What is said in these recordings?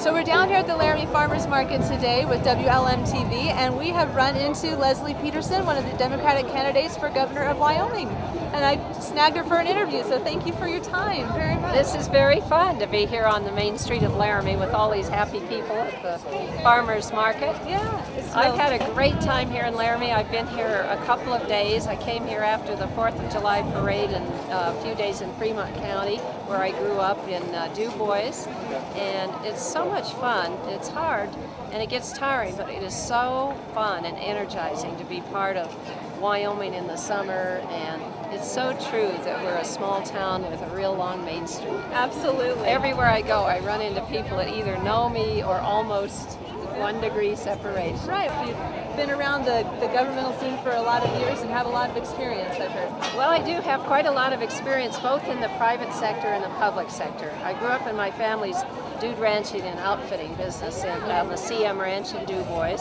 So we're down here at the Laramie Farmers Market today with WLMTV, and we have run into Leslie Petersen, one of the Democratic candidates for governor of Wyoming. And I snagged her for an interview, so thank you for your time very much. This is very fun to be here on the main street of Laramie with all these happy people at the farmers market. Yeah. I've had a great time here in Laramie. I've been here a couple of days. I came here after the 4th of July parade and a few days in Fremont County, where I grew up in Du Bois. And it's so much fun. It's hard and it gets tiring, but it is so fun and energizing to be part of Wyoming in the summer, and it's so true that we're a small town with a real long main street. Absolutely. Everywhere I go, I run into people that either know me or almost 1 degree separation. Right. You've been around the governmental scene for a lot of years and have a lot of experience, I've heard. Well, I do have quite a lot of experience both in the private sector and the public sector. I grew up in my family's dude ranching and outfitting business in the CM Ranch in Du Bois.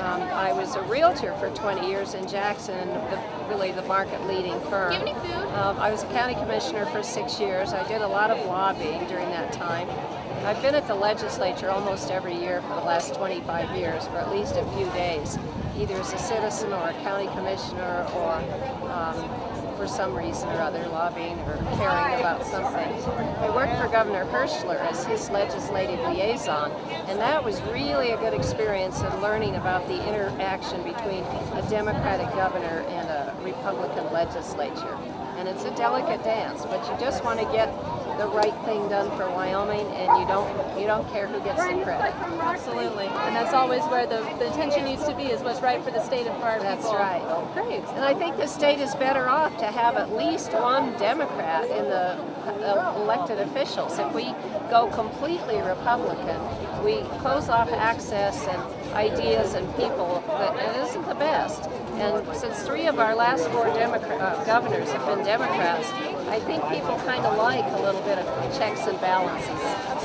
I was a realtor for 20 years in Jackson, really the market-leading firm. Do you have any food? I was a county commissioner for 6 years. I did a lot of lobbying during that time. I've been at the legislature almost every year for the last 25 years for at least a few days, either as a citizen or a county commissioner or for some reason or other lobbying or caring about something. I worked for Governor Hirschler as his legislative liaison, and that was really a good experience in learning about the interaction between a Democratic governor and a Republican legislature. And it's a delicate dance, but you just want to get the right thing done for Wyoming, and you don't care who gets the credit. Absolutely, and that's always where the attention needs to be, is what's right for the state and for our people. That's right. Oh, great. And I think the state is better off to have at least one Democrat in the elected officials. If we go completely Republican, we close off access and ideas and people, but it isn't the best. And since 3 of our last 4 governors have been Democrats, I think people kind of like a little bit of checks and balances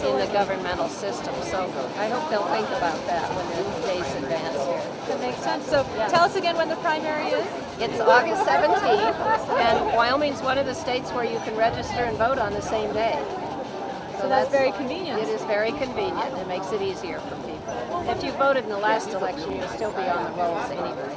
in the governmental system. So I hope they'll think about that when the days advance here. That makes sense. So tell us again when the primary is. It's August 17th, and Wyoming's one of the states where you can register and vote on the same day. So that's very convenient. It is very convenient. It makes it easier for people. If you voted in the last election, you'll still be on the rolls anyway.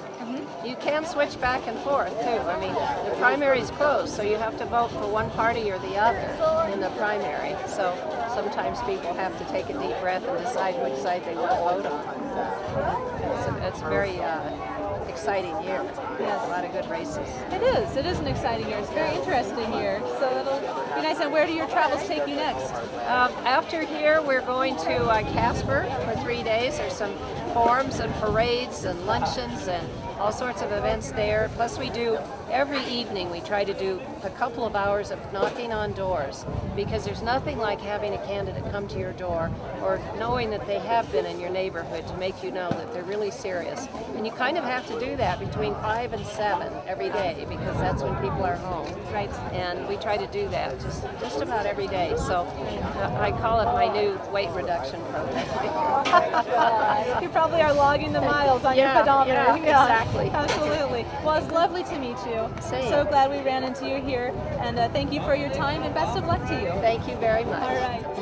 You can switch back and forth too. I mean, the primary's closed, so you have to vote for one party or the other in the primary. So sometimes people have to take a deep breath and decide which side they want to vote on. It's a very exciting year. Yes, a lot of good races. It is. It is an exciting year. It's a very interesting year. So it'll be nice. And where do your travels take you next? After here, we're going to Casper for 3 days. There's some forums and parades and luncheons and all sorts of events there. Plus we do, every evening we try to do a couple of hours of knocking on doors, because there's nothing like having a candidate come to your door or knowing that they have been in your neighborhood to make you know that they're really serious. And you kind of have to do that between 5 and 7 every day, because that's when people are home. Right. And we try to do that just about every day. So I call it my new weight reduction program. You probably are logging the miles on your pedometer. Yeah, exactly. Absolutely. Well, it's lovely to meet you. Same. So glad we ran into you here, and thank you for your time, and best of luck to you. Thank you very much. All right.